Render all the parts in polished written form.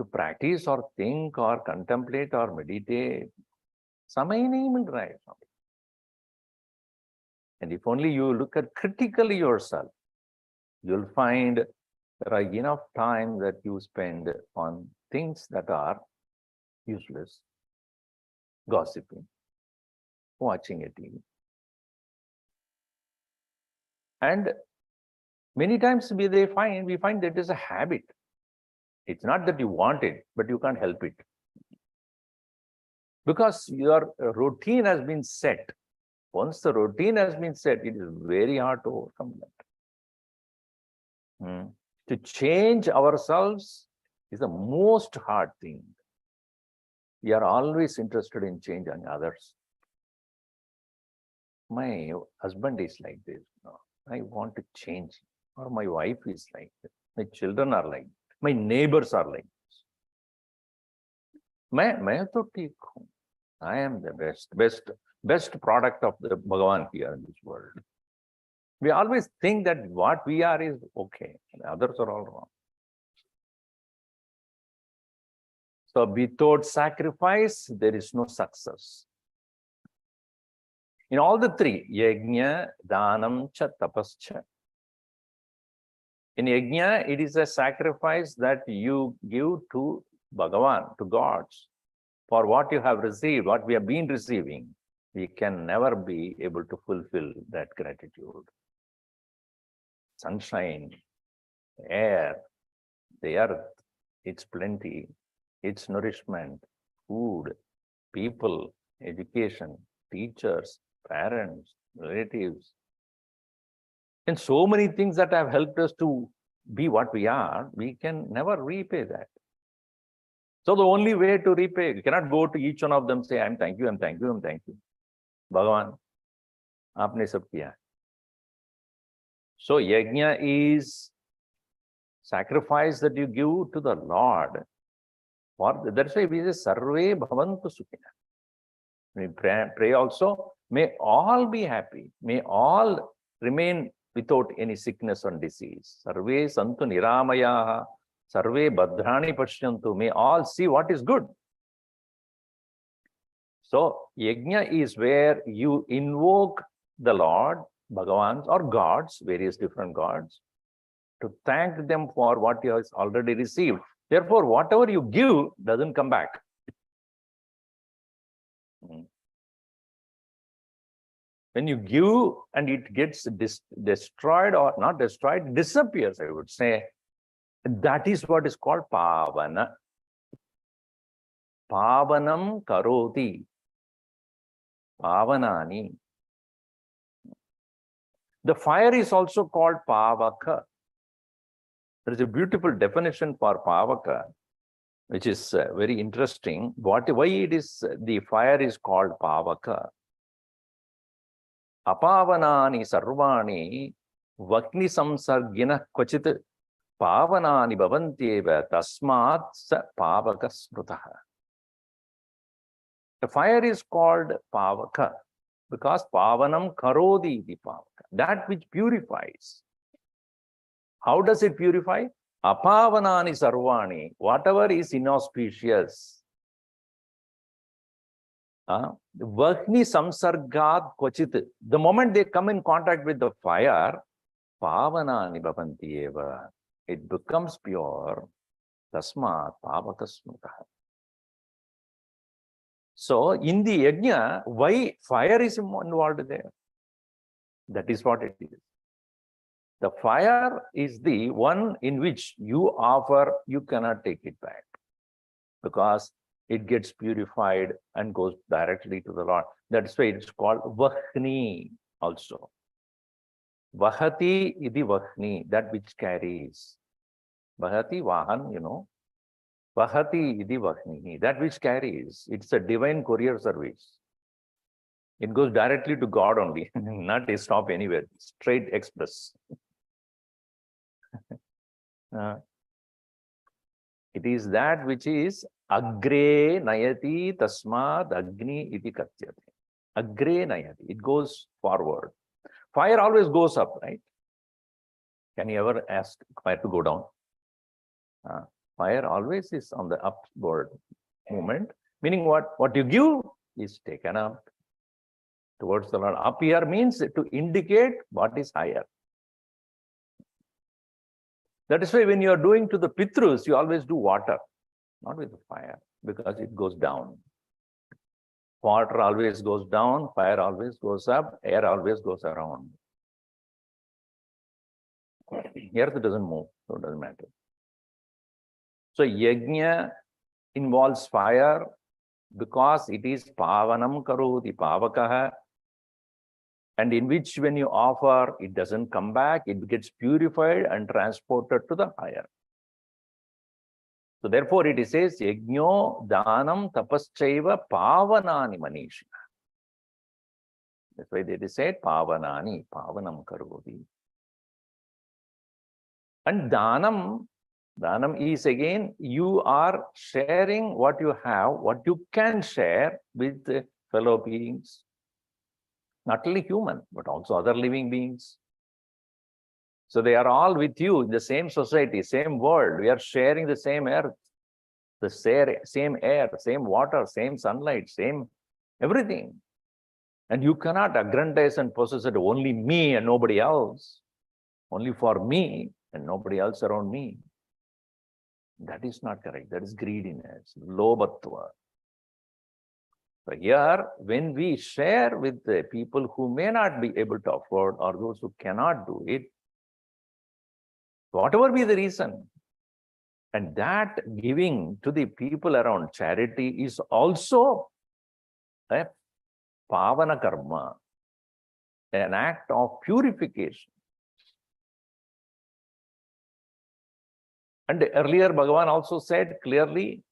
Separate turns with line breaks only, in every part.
to practice or think or contemplate or meditate. Samay nahi mil raha hai, Swami. And if only you look at critically yourself, you'll find there are enough time that you spend on things that are useless, gossiping, watching a TV. And many times we find that is a habit. It's not that you want it, but you can't help it. Because your routine has been set. Once the routine has been set, it is very hard to overcome that. To change ourselves is the most hard thing. We are always interested in changing others. My husband is like this. No, I want to change. Or my wife is like this. My children are like this. My neighbors are like this. मैं तो ठीक हूँ. I am the best product of the Bhagavan here in this world. We always think that what we are is okay, and others are all wrong. So without sacrifice, there is no success. In all the three, yajna, danam, cha, tapascha. In yajna, it is a sacrifice that you give to Bhagavan, to gods, for what you have received, what we have been receiving. We can never be able to fulfill that gratitude. Sunshine, air, the earth, its plenty, its nourishment, food, people, education, teachers, parents, relatives, and so many things that have helped us to be what we are, we can never repay that. So the only way to repay, you cannot go to each one of them, say, I'm thank you, I'm thank you, I'm thank you. Bhagavan, aapne sab kiya. So yajna is sacrifice that you give to the Lord. That's why we say, Sarve bhavantu sukhina. We pray also, may all be happy. May all remain without any sickness or disease. Sarve santu niramayaha. Sarve bhadrani pashyantu. May all see what is good. So, yajna is where you invoke the Lord, Bhagavans or gods, various different gods, to thank them for what you have already received. Therefore, whatever you give doesn't come back. When you give and it gets destroyed or not destroyed, disappears, I would say, that is what is called pavana. Pavanam karoti. Pavanani. The fire is also called pavaka. There is a beautiful definition for pavaka, which is very interesting. Why it is the fire is called pavaka? Apavanani sarvani vakni samsargina kvachit pavanani bhavantyeva tasmat sa pavaka smrutaha. The fire is called pavaka because pavanam karodi the pavaka, that which purifies. How does it purify? Apavanani sarvani, whatever is inauspicious. Vahni samsargat kvachit. The moment they come in contact with the fire, pavanani bhavanti eva. It becomes pure. Tasmat pavaka smrutaha. So, in the yajna, why fire is involved there? That is what it is. The fire is the one in which you offer, you cannot take it back. Because it gets purified and goes directly to the Lord. That's why it's called Vahni also. Vahati idi Vahni, that which carries. Vahati, Vahan, you know. Vahati idi Vahni, that which carries. It's a divine courier service. It goes directly to God only, not a stop anywhere, straight express. It is that which is agre nayati tasmad agni iti katyate. Agre nayati, it goes forward. Fire always goes up, right? Can you ever ask fire to go down? Fire always is on the upward movement, meaning what? What you give is taken up towards the Lord. Up here means to indicate what is higher. That is why when you are doing to the Pitrus, you always do water, not with the fire, because it goes down. Water always goes down, fire always goes up, air always goes around. Earth doesn't move, so it doesn't matter. So yajna involves fire because it is pavanam karoti pavakaha, and in which when you offer, it doesn't come back, it gets purified and transported to the higher. So therefore it says, yajno danam tapaschaiva pavanani manishi. That's why they said pavanani, pavanam karoti. And danam is again, you are sharing what you have, what you can share with fellow beings. Not only human, but also other living beings. So they are all with you in the same society, same world. We are sharing the same earth, the same air, same water, same sunlight, same everything. And you cannot aggrandize and possess it only me and nobody else. Only for me and nobody else around me. That is not correct. That is greediness, lobhatva. So here, when we share with the people who may not be able to afford or those who cannot do it, whatever be the reason, and that giving to the people around charity is also a pavana karma, an act of purification. And earlier Bhagavan also said clearly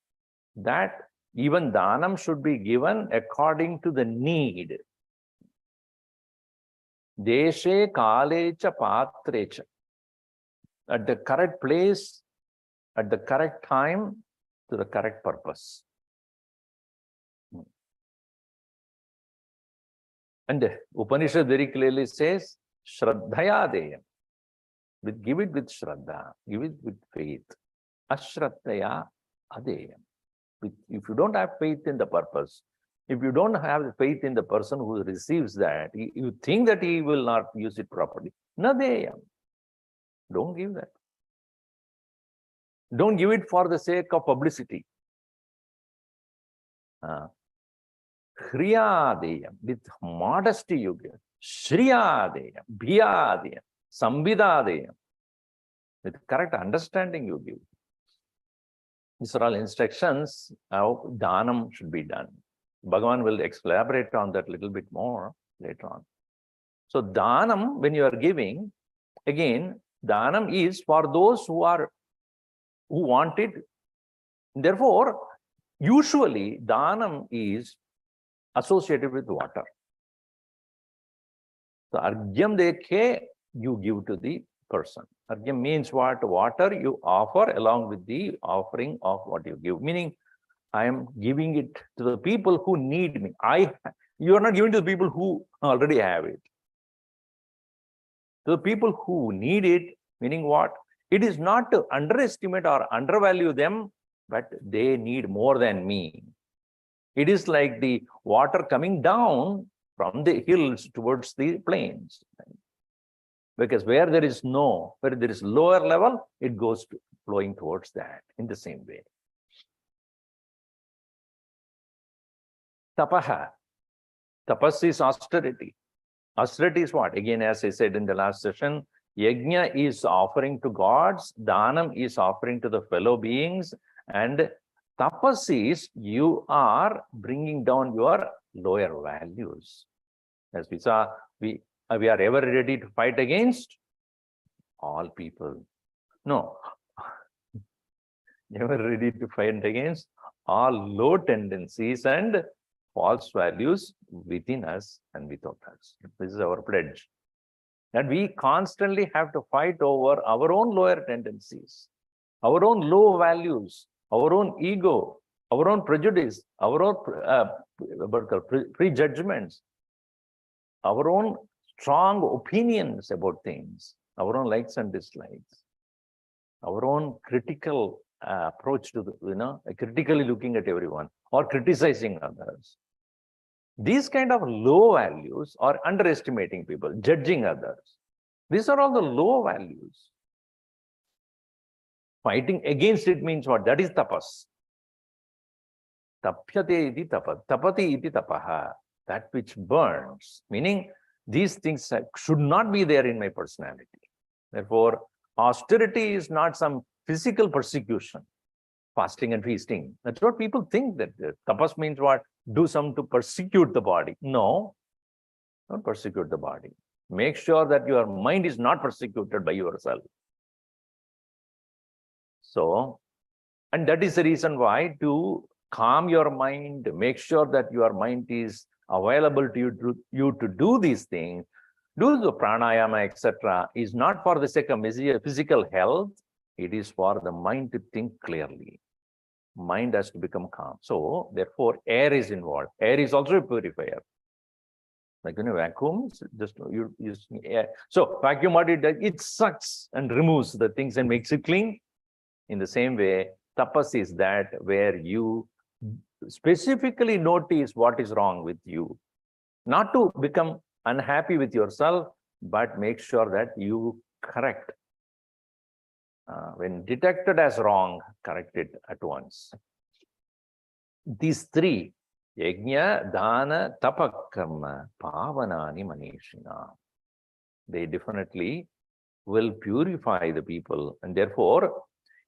that even danam should be given according to the need. Deshe kalecha patrecha. At the correct place, at the correct time, to the correct purpose. And the Upanishad very clearly says, Shraddhaya deyam. Give it with Shraddha, give it with faith. Ashraddhaya adeyam. If you don't have faith in the purpose, if you don't have faith in the person who receives that, you think that he will not use it properly. Nadeyam. Don't give that. Don't give it for the sake of publicity. Hriyadeyam. With modesty you give. Shriyadeyam. Bhiyadeyam. Sambhidadeyam. With correct understanding you give. These are all instructions how danam should be done. Bhagavan will elaborate on that a little bit more later on. So danam, when you are giving, again, danam is for those who want it. Therefore, usually danam is associated with water. So argyam dekhe, you give to the person. Argyam means what? Water you offer along with the offering of what you give. Meaning, I am giving it to the people who need me. You are not giving to the people who already have it. To the people who need it, meaning what? It is not to underestimate or undervalue them, but they need more than me. It is like the water coming down from the hills towards the plains. Because where there is lower level, it goes flowing towards that in the same way. Tapaha. Tapas is austerity. Austerity is what? Again, as I said in the last session, yajna is offering to gods, danam is offering to the fellow beings, and tapas is you are bringing down your lower values. As we saw, we are ever ready to fight against all people. No. Ever ready to fight against all low tendencies and false values within us and without us. This is our pledge. And we constantly have to fight over our own lower tendencies, our own low values, our own ego, our own prejudice, our own prejudgments, our own strong opinions about things, our own likes and dislikes, our own critical approach to the, critically looking at everyone or criticizing others. These kind of low values or underestimating people, judging others. These are all the low values. Fighting against it means what? That is tapas. Tapyate iti tapas. Tapati iti tapaha. That which burns. Meaning, these things should not be there in my personality. Therefore, austerity is not some physical persecution. Fasting and feasting. That's what people think that tapas means what? Do some to persecute the body. No, don't persecute the body. Make sure that your mind is not persecuted by yourself. So, and that is the reason why to calm your mind, make sure that your mind is available to you to do these things, do the pranayama, etc., is not for the sake of physical health. It is for the mind to think clearly. Mind has to become calm. So, therefore, air is involved. Air is also a purifier. Like in a vacuum, just you use air. So, vacuum what it does, it sucks and removes the things and makes it clean. In the same way, tapas is that where you specifically notice what is wrong with you. Not to become unhappy with yourself, but make sure that you correct. When detected as wrong, correct it at once. These three, yajna, dana, tapakarma, pavanani manishina, they definitely will purify the people. And therefore,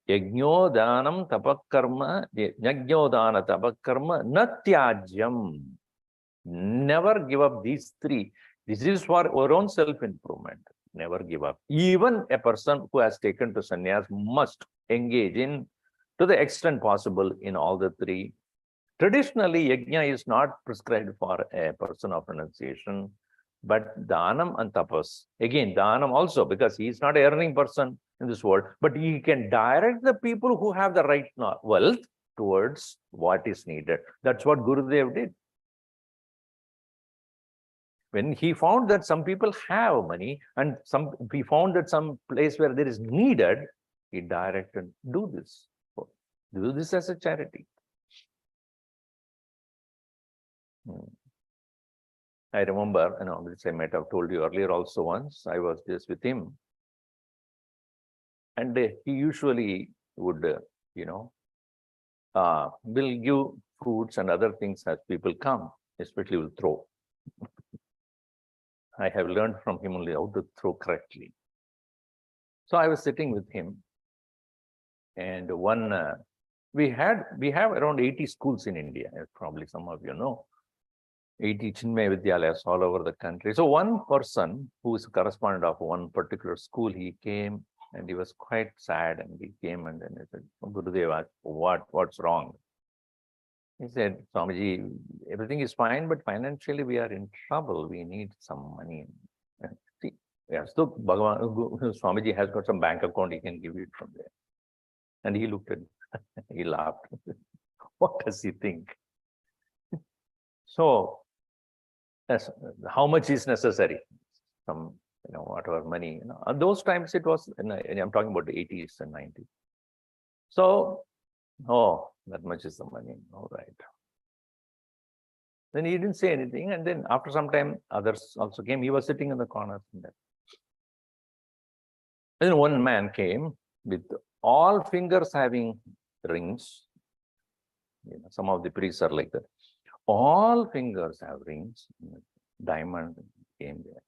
yajno, danam, tapakarma, yajno, dana, tapakarma, natyajyam. Never give up these three. This is for our own self-improvement. Never give up. Even a person who has taken to sannyas must engage in, to the extent possible, in all the three. Traditionally, yajna is not prescribed for a person of renunciation, but danam and tapas. Again, danam also, because he is not an earning person in this world, but he can direct the people who have the right wealth towards what is needed. That's what Gurudev did. When he found that some people have money and he found that some place where there is needed, he directed, do this. Do this as a charity. I remember, which I might have told you earlier also once, I was just with him. And he usually would, will give fruits and other things as people come, especially will throw. I have learned from him only how to throw correctly. So I was sitting with him, and we have around 80 schools in India, as probably some of you know, 80 Chinmay Vidyalayas all over the country. So one person who is a correspondent of one particular school, he came and he was quite sad, and he came and then he said, Gurudev, what's wrong? He said, Swamiji, everything is fine, but financially we are in trouble. We need some money. See, yes, so Bhagavad, Swamiji has got some bank account, he can give it from there. And he looked at me, he laughed. What does he think? So, how much is necessary? Some, whatever money. At those times it was, I'm talking about the 80s and 90s. So, that much is the money. All right. Then he didn't say anything. And then after some time, others also came. He was sitting in the corner. Then one man came with all fingers having rings. Some of the priests are like that. All fingers have rings. Diamond came there.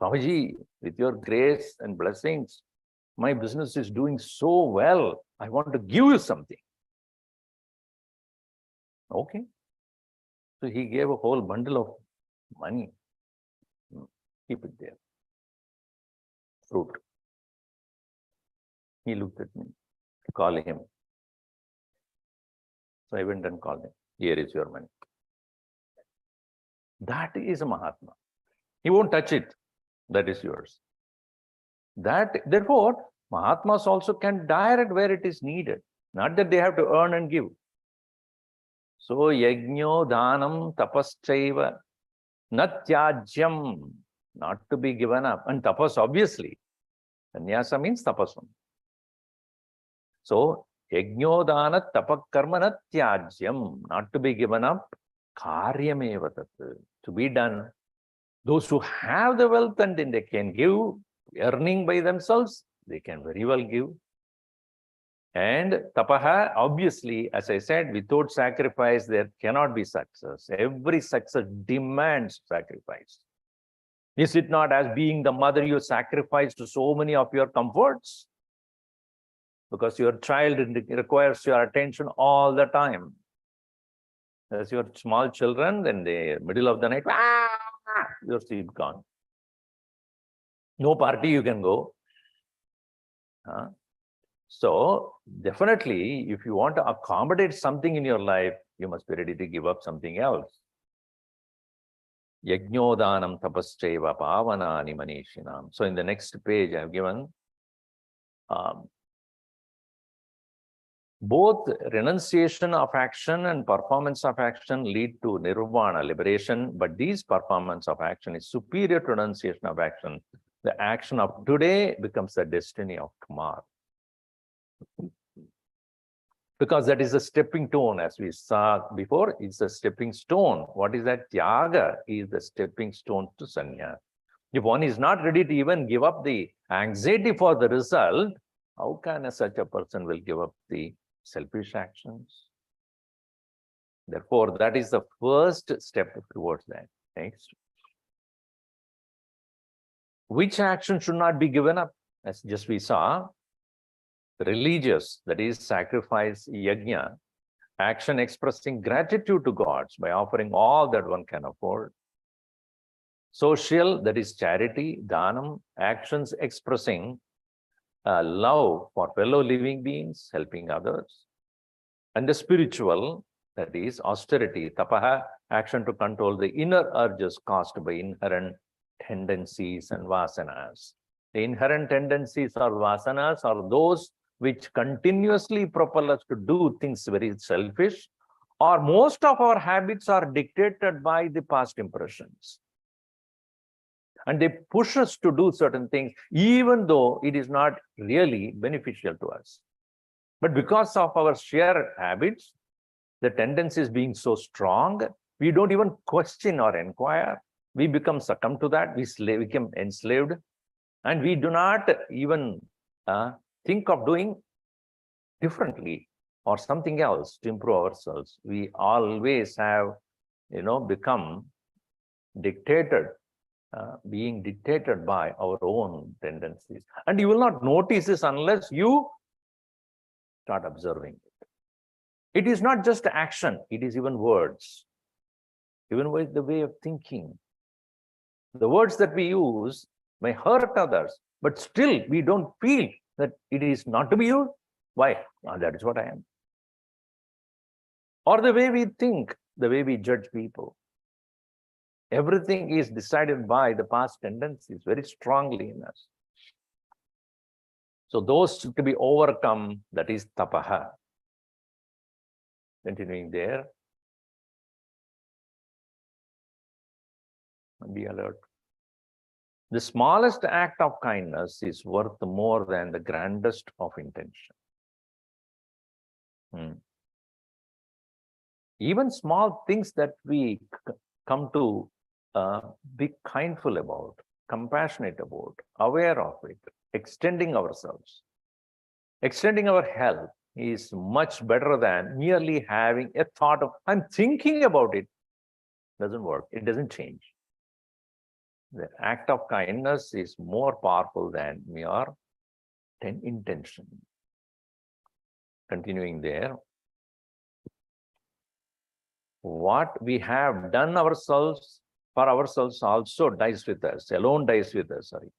Swamiji, with your grace and blessings, my business is doing so well. I want to give you something. Okay. So he gave a whole bundle of money. Keep it there. Fruit. He looked at me. Call him. So I went and called him. Here is your money. That is a Mahatma. He won't touch it. That is yours. Therefore, Mahatmas also can direct where it is needed. Not that they have to earn and give. So, yajno, danam, tapaschaiva, natyajyam, not to be given up. And tapas, obviously. Sannyasa means tapasam. So, yajnodana tapakarmana tyajyam, not to be given up, karyameva tat, to be done. Those who have the wealth and then they can give, earning by themselves, they can very well give. And tapaha, obviously, as I said, without sacrifice, there cannot be success. Every success demands sacrifice. Is it not as being the mother you sacrifice to so many of your comforts? Because your child requires your attention all the time. As your small children, in the middle of the night, your sleep gone. No party you can go. So definitely, if you want to accommodate something in your life, you must be ready to give up something else. Yajnodanam tapascheva pavanani manishinam. So in the next page, I have given both renunciation of action and performance of action lead to nirvana, liberation, but this performance of action is superior to renunciation of action. The action of today becomes the destiny of tomorrow. Because that is a stepping stone, as we saw before, it's a stepping stone. What is that? Yaga is the stepping stone to sannyas. If one is not ready to even give up the anxiety for the result, how can such a person will give up the selfish actions? Therefore, that is the first step towards that. Next. Which action should not be given up? As just we saw, religious, that is sacrifice, yajna, action expressing gratitude to gods by offering all that one can afford. Social, that is charity, danam, actions expressing love for fellow living beings, helping others. And the spiritual, that is austerity, tapaha, action to control the inner urges caused by inherent tendencies and vasanas. The inherent tendencies or vasanas are those which continuously propel us to do things very selfish, or most of our habits are dictated by the past impressions. And they push us to do certain things, even though it is not really beneficial to us. But because of our sheer habits, the tendencies being so strong, we don't even question or inquire. We become succumb to that. We become enslaved. And we do not even think of doing differently or something else to improve ourselves. We always have, become dictated, being dictated by our own tendencies. And you will not notice this unless you start observing it. It is not just action, it is even words, even with the way of thinking. The words that we use may hurt others, but still we don't feel that it is not to be used. Why? That is what I am. Or the way we think, the way we judge people. Everything is decided by the past tendencies very strongly in us. So those to be overcome, that is tapaha. Continuing there. Be alert. The smallest act of kindness is worth more than the grandest of intention. Even small things that we come to be kindful about, compassionate about, aware of it, extending ourselves, extending our help is much better than merely having a thought of, I'm thinking about it. Doesn't work. It doesn't change. The act of kindness is more powerful than mere intention. Continuing there. What we have done ourselves, for ourselves also dies with us, alone dies with us, sorry.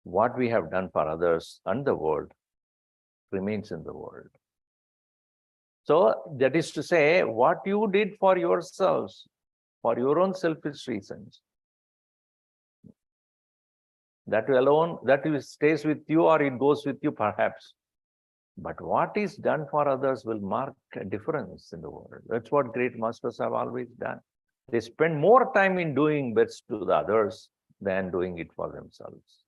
What we have done for others and the world remains in the world. So that is to say, what you did for yourselves, for your own selfish reasons, that alone, that stays with you or it goes with you perhaps. But what is done for others will mark a difference in the world. That's what great masters have always done. They spend more time in doing best to the others than doing it for themselves.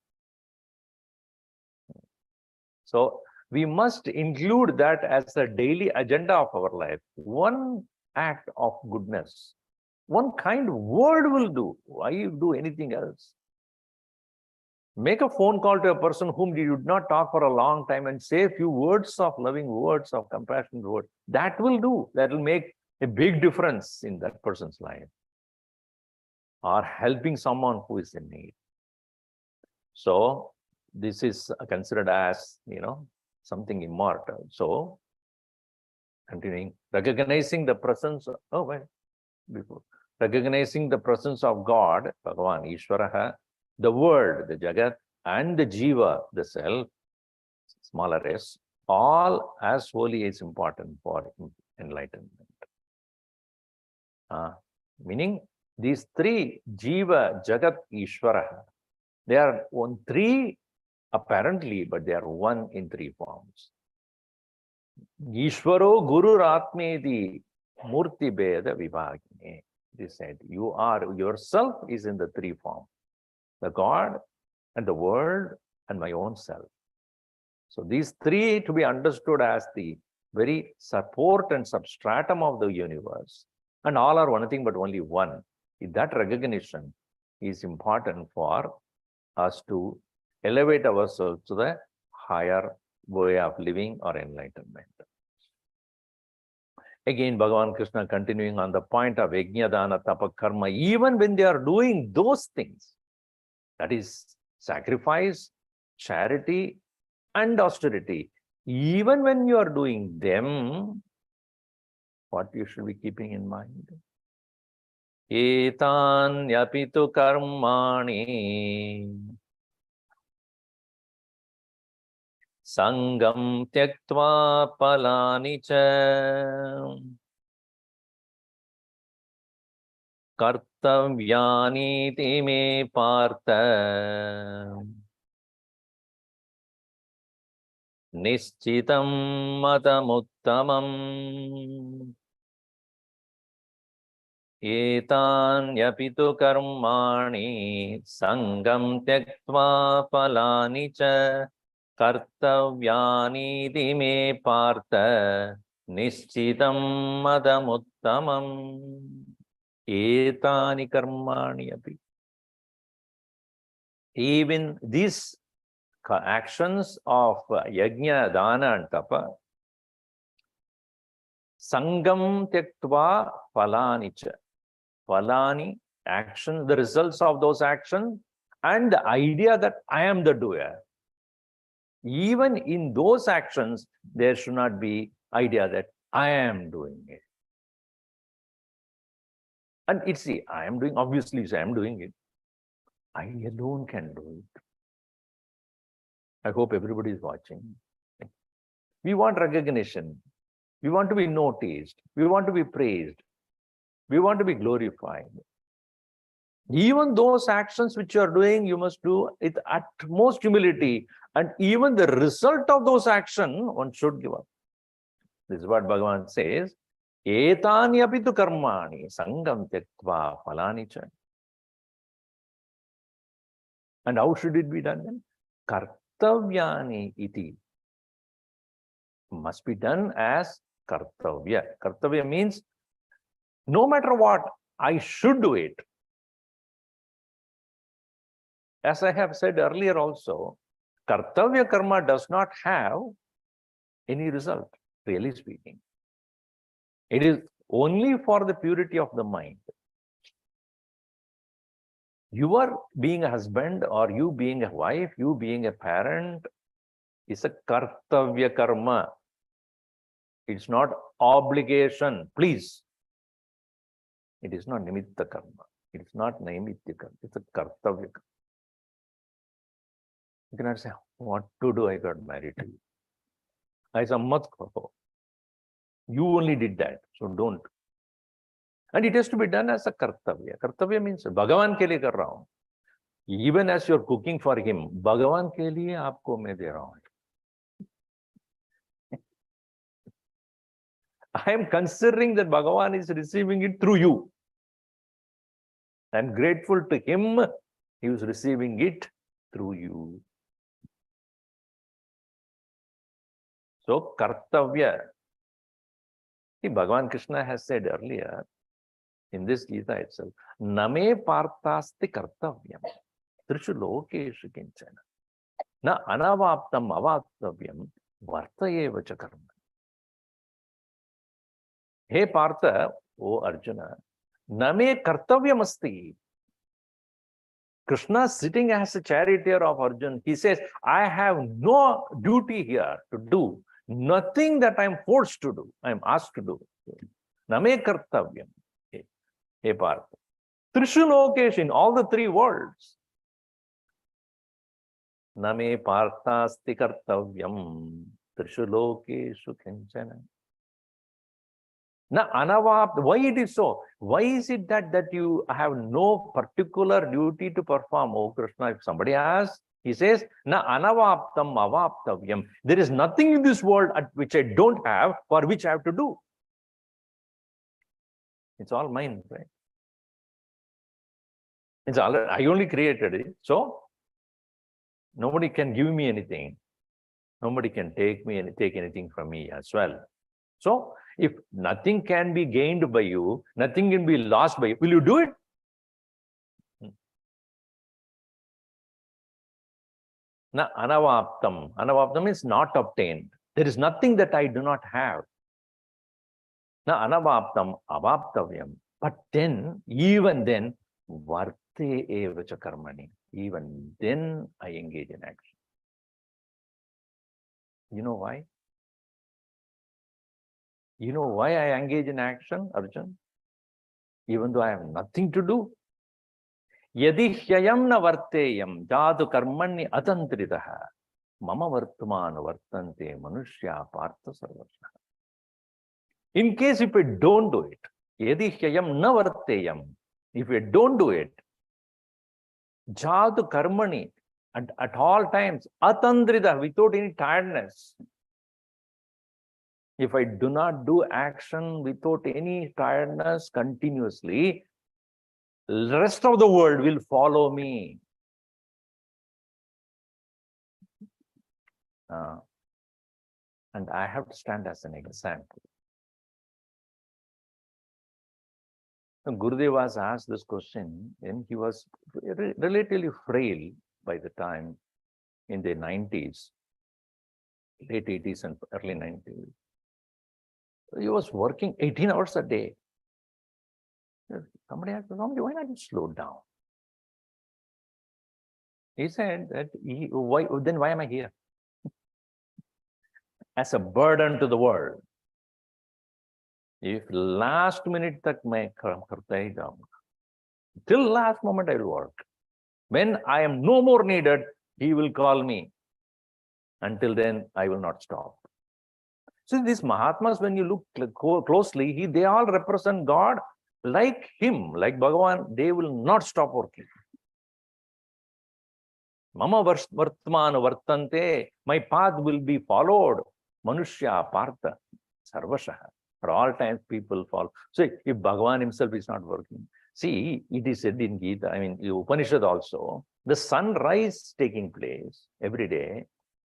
So We must include that as a daily agenda of our life. One act of goodness, one kind word will do. Why you do anything else? Make a phone call to a person whom you did not talk for a long time and say a few words of loving words, of compassionate words. That will do. That will make a big difference in that person's life. Or helping someone who is in need. So this is considered as, something immortal. So continuing, recognizing the presence of, recognizing the presence of God, Bhagavan, Ishwaraha, the world, the Jagat, and the Jiva, the self, smaller s, all as holy is important for enlightenment. Meaning these three, Jiva, Jagat, Ishwaraha, they are on three apparently, but they are one in three forms. Ishvaro Guru Ratmedi Murti Beda Vibhagine. They said, you are, yourself is in the three forms. The God and the world and my own self. So these three to be understood as the very support and substratum of the universe. And all are one thing but only one. That recognition is important for us to elevate ourselves to the higher way of living or enlightenment. Again, Bhagavan Krishna continuing on the point of yajna, dana, tapa, karma, even when they are doing those things, that is sacrifice, charity, and austerity, even when you are doing them, what you should be keeping in mind? Etanyapitu karmani sangam tyaktva palani cha kartavyani me partha Nishchitam matamuttamam etanyapitu karmani sangam tyaktva palani cha kartavyani me partha nishchitam matamuttamam etani karmani api. Even these actions of yajna, dana, and tapa, sangam tyaktva palani cha. Palani, actions, the results of those actions, and the idea that I am the doer. Even in those actions, there should not be idea that I am doing it. And it's the I am doing, obviously I am doing it. I alone can do it. I hope everybody is watching. We want recognition. We want to be noticed. We want to be praised. We want to be glorified. Even those actions which you are doing, you must do with utmost humility. And even the result of those actions, one should give up. This is what Bhagavan says. Etanyapitu karmani sangam tyaktva palani cha. And how should it be done then? Kartavyani iti. Must be done as kartavya. Kartavya means no matter what, I should do it. As I have said earlier also, kartavya karma does not have any result, really speaking. It is only for the purity of the mind. You are being a husband, or you being a wife, you being a parent, is a kartavya karma. It's not obligation, please. It is not nimitta karma. It's not naimitya karma. It's a kartavya karma. You cannot say, what to do? I got married to you. I said, mat karo. You only did that, so don't. And it has to be done as a kartavya. Kartavya means Bhagavan ke liye kar raha hu. Even as you're cooking for him, Bhagavan ke liye aapko main de raha hu. I am considering that Bhagavan is receiving it through you. I am grateful to him. He is receiving it through you. So, kartavya. See, Bhagavan Krishna has said earlier in this Gita itself, Name partasti kartavyam. Trishu lokeshu kinchana. Na anavaptam avaptavyam vartayeva cha karma. Hey Partha, O Arjuna, Name kartavyam asti. Krishna sitting as a charioteer of Arjuna, he says, I have no duty here to do, nothing that I am forced to do, I am asked to do. Name kartavyam. Hey Partha. Trishu lokesh, in all the three worlds. Name parthasti kartavyam. Trishu lokeshu kinchana. Na anavapt. Why it is so? Why is it that you have no particular duty to perform? Oh Krishna, if somebody asks, he says, Na anavaptam avaptavyam. There is nothing in this world at which I don't have, for which I have to do. It's all mine, right? It's all, I only created it. So nobody can give me anything. Nobody can take anything from me as well. So if nothing can be gained by you, nothing can be lost by you, will you do it? Na anavaptam. Anavaptam means not obtained. There is nothing that I do not have. Na anavaptam avaptavyam. But then, even then, varte evacha karmani. Even then I engage in action. You know why? You know why I engage in action, Arjun? Even though I have nothing to do. Yadi hyayam na varteyam jadu karmani atantritaha mama vartamana vartante manushya partha sarvasya. In case if we don't do it, yadi hyayam na varteyam, if we don't do it, jadu karmani, at all times, atantrita, without any tiredness. If I do not do action without any tiredness continuously, the rest of the world will follow me. And I have to stand as an example. So Gurudev was asked this question, and he was relatively frail by the time in the 90s, late 80s and early 90s. He was working 18 hours a day. Somebody asked, why not you slow down? He said that, why am I here? As a burden to the world. If last minute tak main karta hi jaunga, till last moment I will work. When I am no more needed, he will call me. Until then, I will not stop. So these Mahatmas, when you look closely, they all represent God. Like him, like Bhagavan, they will not stop working. Mama vartmana vartante, my path will be followed. Manushya partha sarvashaha. For all times people follow. So if Bhagavan himself is not working, see, it is said in Gita, I mean, Upanishad also, the sunrise taking place every day,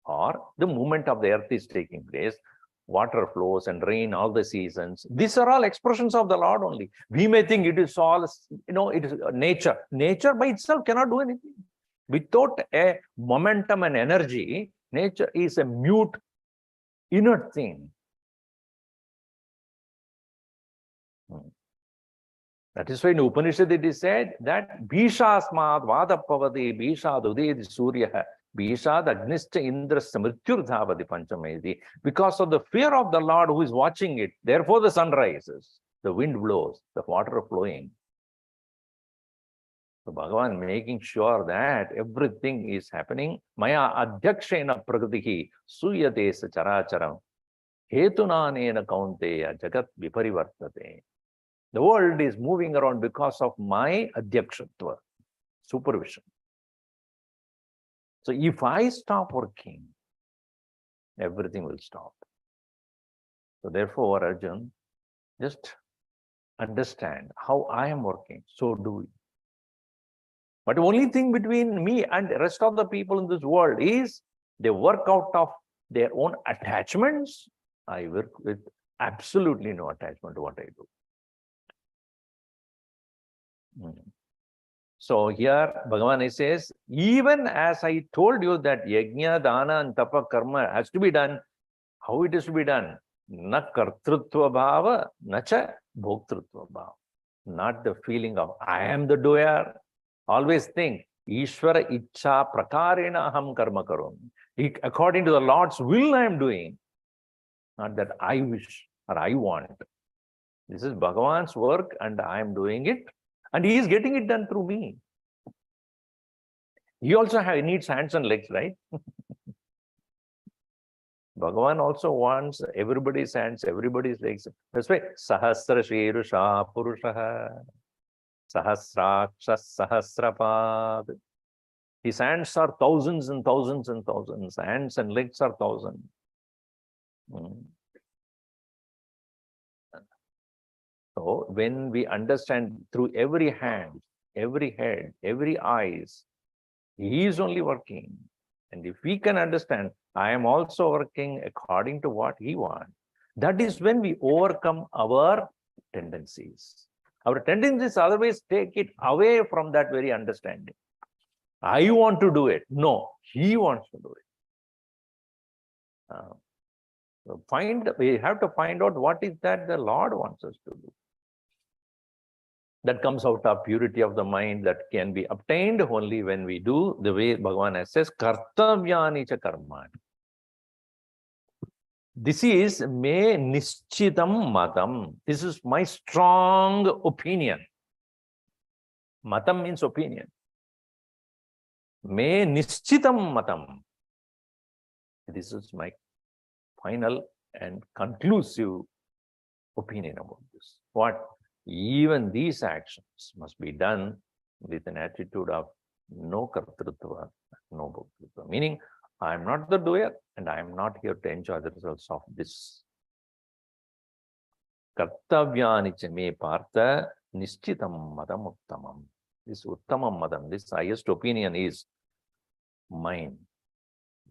or the movement of the earth is taking place, water flows and rain, all the seasons. These are all expressions of the Lord only. We may think it is all, it is nature. Nature by itself cannot do anything. Without a momentum and energy, nature is a mute, inert thing. That is why in Upanishad it is said that Bhishasmad Vadapavadi Bhishad Udedi Surya Bhishad Agnischa Indrasya Mrityurdhavadi Panchamedi. Because of the fear of the Lord who is watching it, therefore the sun rises, the wind blows, the water flowing. So Bhagavan making sure that everything is happening. Maya adhyakshena prakritihi suyate characharam hetunanena kaunteya jagat viparivartate. The world is moving around because of my adhyakshatva, supervision. So if I stop working, everything will stop. So therefore, Arjun, just understand how I am working, so do it. But the only thing between me and the rest of the people in this world is they work out of their own attachments, I work with absolutely no attachment to what I do. So here Bhagavan says, even as I told you that yajna, dana and tapa karma has to be done, how it is to be done? Na kartrutva bhava, na cha bhoktrutva bhava. Not the feeling of I am the doer. Always think, Ishwara ichcha prakarena aham karma karom. According to the Lord's will I am doing. Not that I wish or I want. This is Bhagavan's work and I am doing it. And he is getting it done through me. He also needs hands and legs, right? Bhagavan also wants everybody's hands, everybody's legs. That's why Sahasra Shirusha Purushaha Sahasraksha Sahasrapad. His hands are thousands and thousands and thousands. Hands and legs are thousands. So when we understand through every hand, every head, every eyes, he is only working. And if we can understand, I am also working according to what he wants, that is when we overcome our tendencies. Our tendencies otherwise take it away from that very understanding. I want to do it. No, he wants to do it. We have to find out what is that the Lord wants us to do. That comes out of purity of the mind, that can be obtained only when we do the way Bhagavan says, kartavyani cha karmani. This is me nischitam matam. This is my strong opinion. Matam means opinion. Me nischitam matam. This is my final and conclusive opinion about this. What? Even these actions must be done with an attitude of no kartrutva, no bhoktrutva. Meaning, I am not the doer and I am not here to enjoy the results of this. Kartavyani cha me partha nishchitam madam uttamam. This uttamam madam, this highest opinion is mine.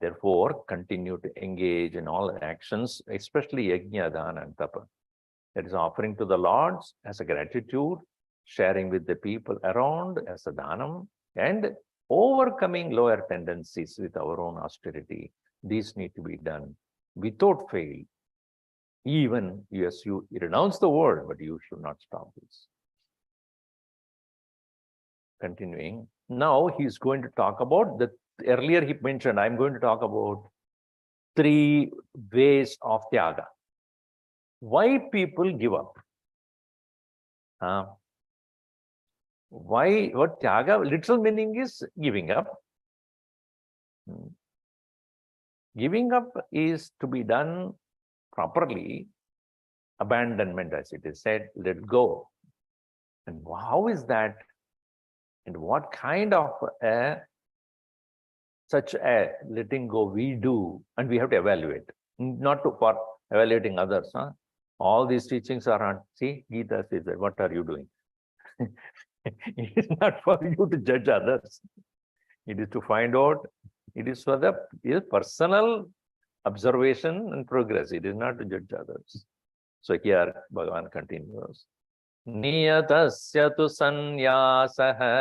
Therefore, continue to engage in all actions, especially yajna, dana and tapa. That is offering to the Lords as a gratitude, sharing with the people around as a danam, and overcoming lower tendencies with our own austerity. These need to be done without fail. Even, yes, you renounce the world, but you should not stop this. Continuing, now he's going to talk about the, earlier he mentioned, I'm going to talk about 3 ways of Yaga. Why people give up? Why? What Yaga, literal meaning is giving up. Giving up is to be done properly. Abandonment, as it is said, let go. And how is that? And what kind of such a letting go we do? And we have to evaluate, not to for evaluating others. All these teachings are on, see, Gita says that, what are you doing? It is not for you to judge others. It is to find out, it is for the personal observation and progress. It is not to judge others. So here Bhagavan continues. Niyatasya tu sanyasaha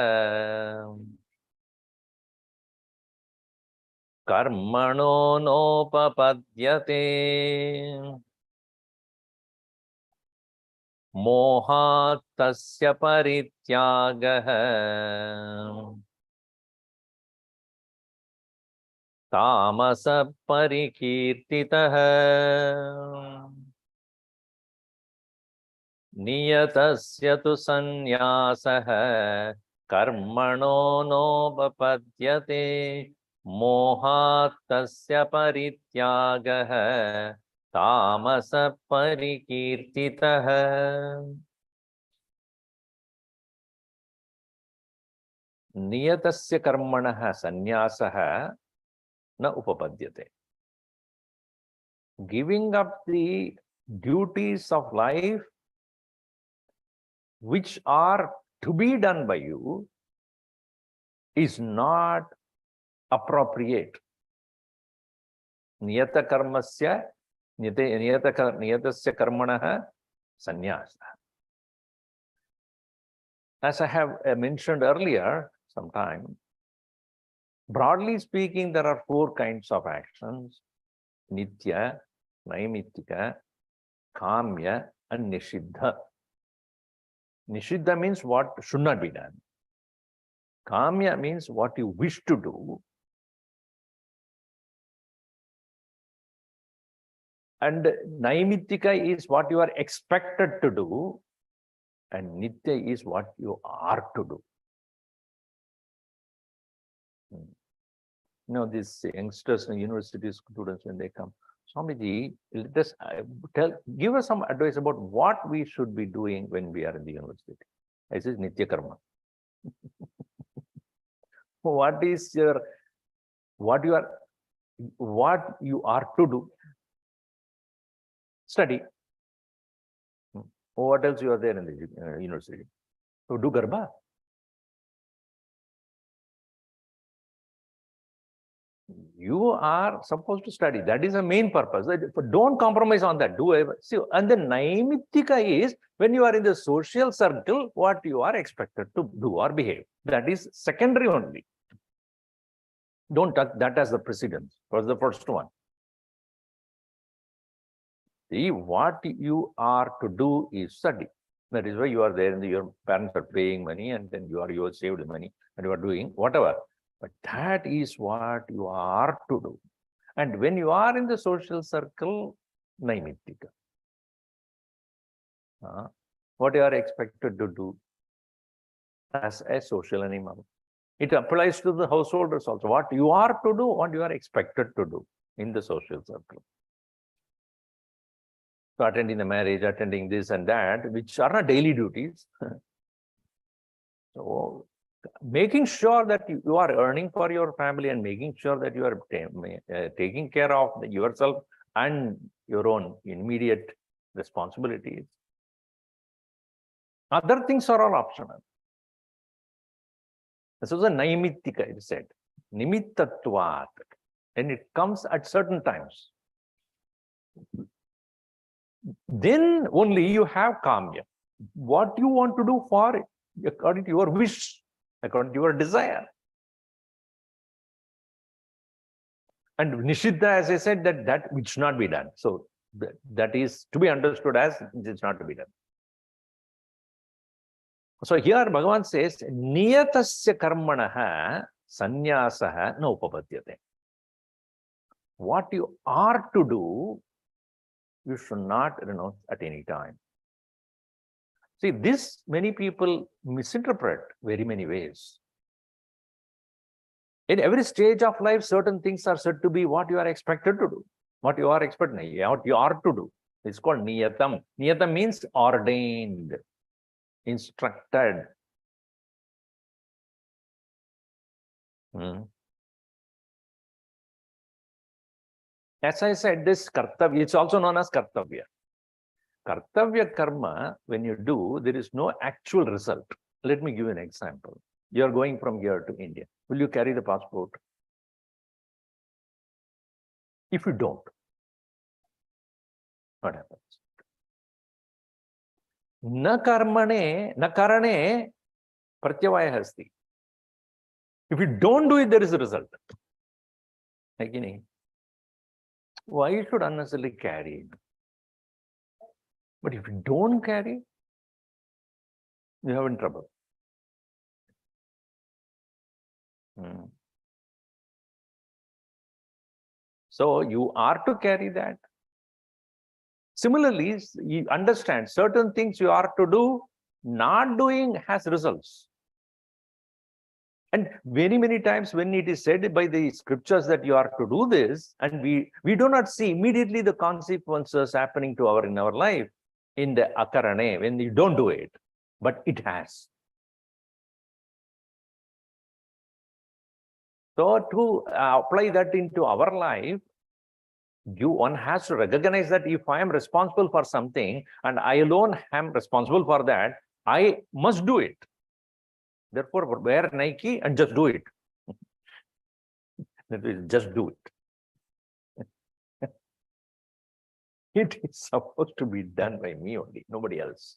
karmano nopapadyate mohat tasya parityagaha tamasa parikirtitaha niyatasya tu sanyasaha karmano nopapadyate mohat tasya parityagaha tamasa parikirtitaha. Niyatasya karmanaha sanyasaha na upapadyate. Giving up the duties of life which are to be done by you is not appropriate. Niyata karmasya, niyatasya karmanaha sannyasa. As I have mentioned earlier, sometime, broadly speaking, there are 4 kinds of actions: nitya, naimittika, kamya, and nishiddha. Nishiddha means what should not be done. Kamya means what you wish to do. And naimittika is what you are expected to do. And nitya is what you are to do. You know, these youngsters and university students, when they come, Swamiji, let us give us some advice about what we should be doing when we are in the university. This is nitya karma. What you are to do? Study. What else you are there in the university? To do garba. You are supposed to study. That is the main purpose. Don't compromise on that. Do ever. See, and the naimittika is when you are in the social circle, what you are expected to do or behave. That is secondary only. Don't take that as the precedence for the first one. See, what you are to do is study. That is why you are there, and your parents are paying money, and then you are saved money, and you are doing whatever. But that is what you are to do. And when you are in the social circle, naimittika. What you are expected to do as a social animal. It applies to the householders also. What you are to do, what you are expected to do in the social circle. So attending the marriage, attending this and that, which are not daily duties. So making sure that you are earning for your family and making sure that you are taking care of yourself and your own immediate responsibilities. Other things are all optional. This is a naimittika, it said. Nimittatvat. And it comes at certain times. Then only you have kamya. What you want to do for it, according to your wish, according to your desire. And nishidha, as I said, that which should not be done. So that is to be understood as it's not to be done. So here Bhagavan says, niyatasya karmanaha sannyasaha na upapadyate. What you are to do, you should not renounce at any time. See, this many people misinterpret very many ways. In every stage of life, certain things are said to be what you are expected to do. What you are expected, what you are to do. It's called niyatam. Niyatam means ordained, instructed. As I said, this kartavya, it's also known as kartavya. Kartavya karma, when you do, there is no actual result. Let me give you an example. You are going from here to India. Will you carry the passport? If you don't, what happens? Na karmane, na karane pratyavaya hasti. If you don't do it, there is a result. Why you should unnecessarily carry it? But if you don't carry, you have in trouble. So you are to carry that. Similarly, you understand certain things you are to do, not doing has results. And very, many times when it is said by the scriptures that you are to do this, and we do not see immediately the consequences happening to in our life in the akarane, when you don't do it, but it has. So to apply that into our life, one has to recognize that if I am responsible for something and I alone am responsible for that, I must do it. Therefore, wear Nike and just do it. That is, just do it. It is supposed to be done by me only, nobody else.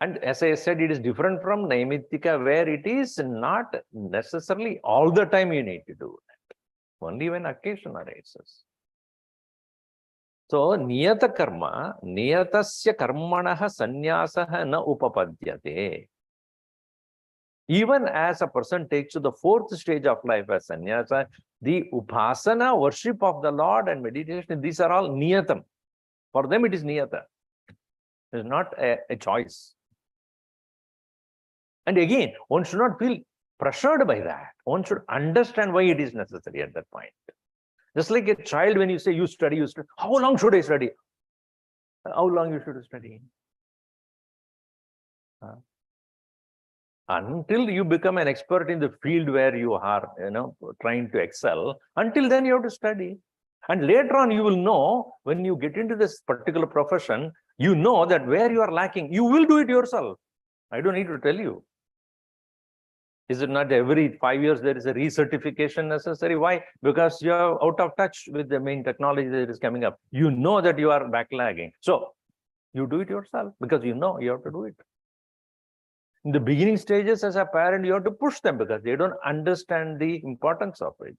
And as I said, it is different from Naimittika, where it is not necessarily all the time you need to do that. Only when occasion arises. So, niyata karma, niyatasya karmanaha sannyasah na upapadyate. Even as a person takes to the fourth stage of life as sannyasa, the upasana, worship of the Lord and meditation, these are all niyatam. For them, it is niyata. It is not a choice. And again, one should not feel pressured by that. One should understand why it is necessary at that point. Just like a child, when you say you study, how long should I study? How long you should study? Until you become an expert in the field where you are, trying to excel, until then you have to study. And later on, you will know, when you get into this particular profession, you know that where you are lacking, you will do it yourself. I don't need to tell you. Is it not every 5 years there is a recertification necessary? Why? Because you are out of touch with the main technology that is coming up. You know that you are backlagging. So you do it yourself because you know you have to do it. In the beginning stages, as a parent, you have to push them because they don't understand the importance of it.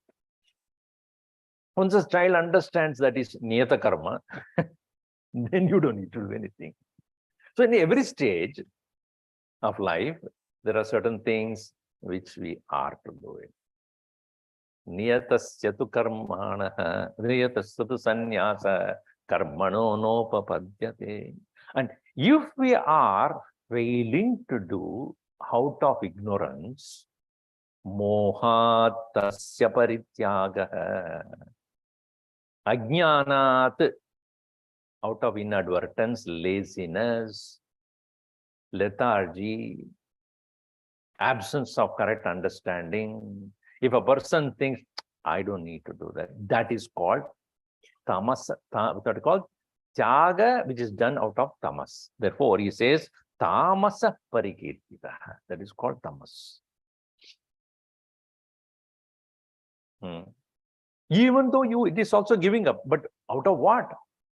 Once a child understands that is niyata karma, then you don't need to do anything. So in every stage of life, there are certain things which we are to do it. Niyatasya tu karmanaha, niyatasya tu sannyasa, karmano nopapadyate. And if we are failing to do out of ignorance, mohat tasya parityagaha, ajnanat, out of inadvertence, laziness, lethargy, absence of correct understanding. If a person thinks, I don't need to do that, that is called tamas, what is called Yaga, which is done out of tamas. Therefore, he says, tamasa parikirtita. That is called tamas. Even though it is also giving up, but out of what?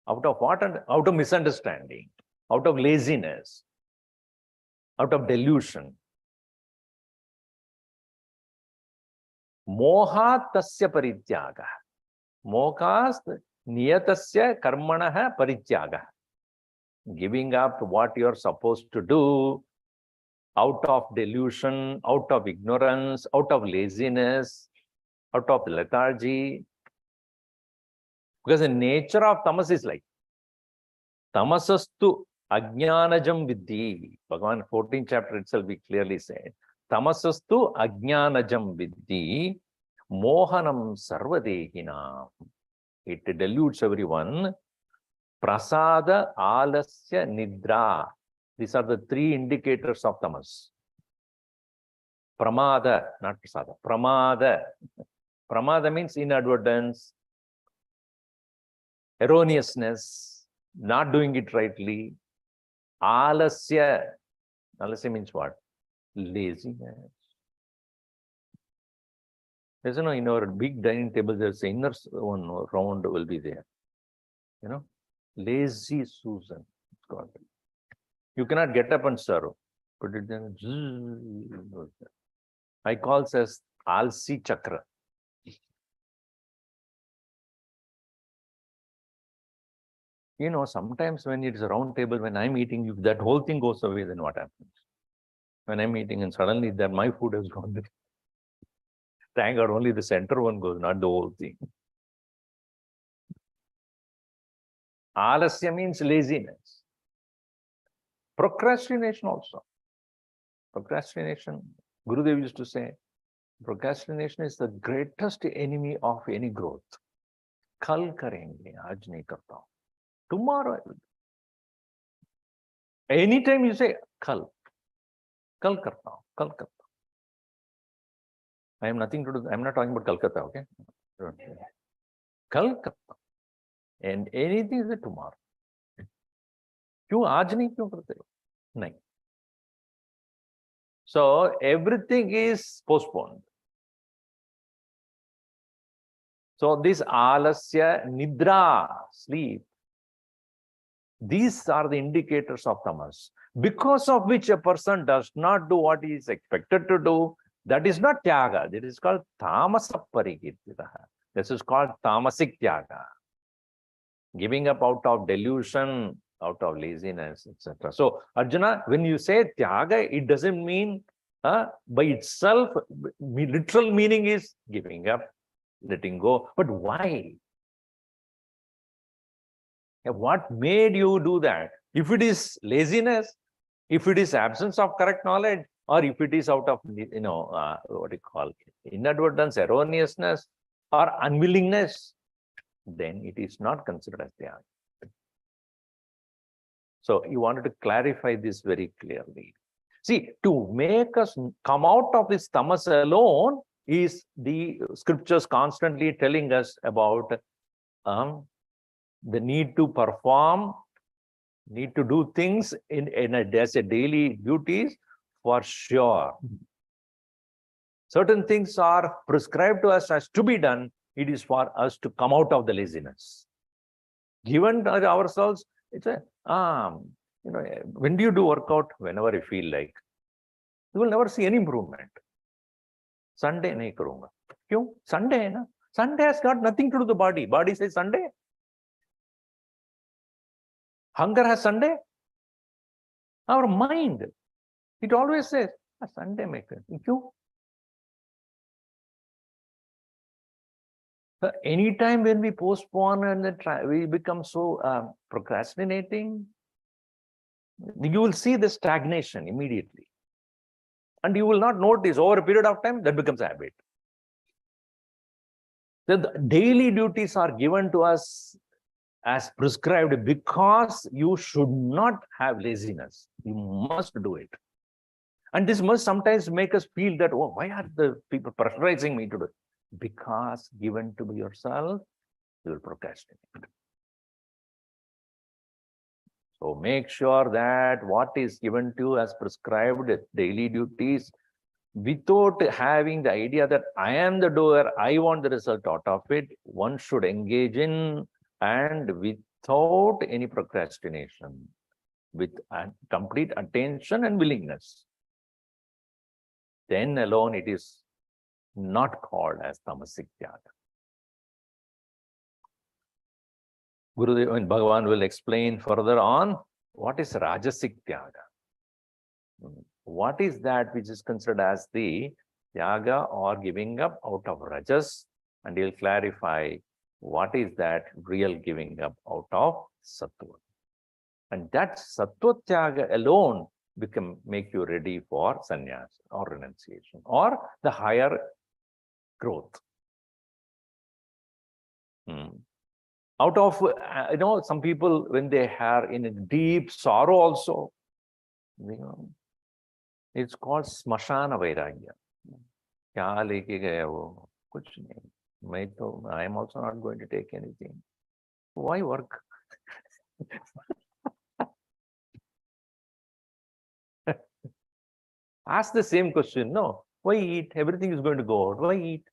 Out of what? And out of misunderstanding, out of laziness, out of delusion. Moha tasya parityaga. Mokas niyatasya karmanaha parityaga. Giving up what you are supposed to do out of delusion, out of ignorance, out of laziness, out of lethargy. Because the nature of tamas is like tamasastu ajnanajam viddhi. Bhagavan 14th chapter itself we clearly said. Tamasastu ajnanajam viddhi mohanam sarvadehinam. It deludes everyone. Prasada, alasya, nidra. These are the three indicators of tamas. Pramada, not prasada. Pramada. Pramada means inadvertence, erroneousness, not doing it rightly. Alasya. Alasya means what? Laziness. There's in our big dining table, there's an inner one round will be there. Lazy Susan. It's called. You cannot get up and serve. Put it there. I call it as Alsi Chakra. Sometimes when it's a round table, when I'm eating, if that whole thing goes away, then what happens? When I'm eating and suddenly that my food has gone there. Thank God, only the center one goes, not the whole thing. Alasya means laziness. Procrastination also. Procrastination, Gurudev used to say, procrastination is the greatest enemy of any growth. Kal karenge, aaj nahi karta hu. Tomorrow I will do. Anytime you say, kal karta hu, kal karta hu. I have nothing to do. I'm not talking about Calcutta, okay? Kal karta hu. And anything is tomorrow. क्यों आज नहीं क्यों करते हो? नहीं. So everything is postponed. So this alasya, nidra, sleep, these are the indicators of tamas, because of which a person does not do what he is expected to do. That is not tyaga. That is called tamasa parikirtita. This is called tamasik tyaga. Giving up out of delusion, out of laziness, etc. So, Arjuna, when you say tyaga, it doesn't mean by itself, literal meaning is giving up, letting go. But why? What made you do that? If it is laziness, if it is absence of correct knowledge, or if it is out of, what do you call it, inadvertence, erroneousness, or unwillingness, then it is not considered as tyaga. So you wanted to clarify this very clearly. See, to make us come out of this tamas alone is the scriptures constantly telling us about the need to perform, need to do things as a daily duties for sure. Certain things are prescribed to us as to be done. It is for us to come out of the laziness. Given to ourselves, it's a, when do you do workout? Whenever you feel like. You will never see any improvement. Sunday nahi karunga. Kyun? Sunday hai na? Sunday has got nothing to do with the body. Body says Sunday. Hunger has Sunday. Our mind, it always says, Sunday maker. Kyun? So anytime when we postpone and we become so procrastinating, you will see the stagnation immediately. And you will not notice over a period of time that becomes a habit. The daily duties are given to us as prescribed because you should not have laziness. You must do it. And this must sometimes make us feel that, oh, why are the people pressurizing me to do it? Because given to yourself, you will procrastinate. So make sure that what is given to you as prescribed daily duties, without having the idea that I am the doer, I want the result out of it, one should engage in, and without any procrastination, with complete attention and willingness. Then alone it is not called as Tamasik Tyaga. Gurudev and Bhagavan will explain further on what is Rajasik Tyaga. What is that which is considered as the Tyaga or giving up out of Rajas? And he'll clarify what is that real giving up out of Sattva. And that Sattva Tyaga alone make you ready for sannyas or renunciation or the higher growth. Out of, some people, when they are in a deep sorrow also, it's called smashana vairagya. Kya leke gaya wo? Kuch nahi. I am also not going to take anything. Why work? Ask the same question. No. Why eat? Everything is going to go out. Why eat?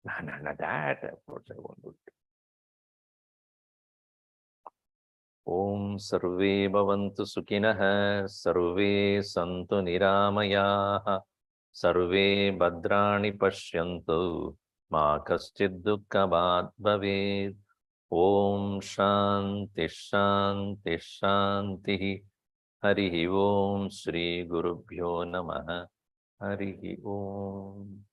No, that of course I won't do it. Om sarve bhavantu sukhinah, sarve santu niramayah, sarve bhadrani pashyantu, ma kaschid dukkhabhat bhaved. Om shanti shanti shanti. Harihi Om Shri Gurubhyo Namaha. Harihi Om.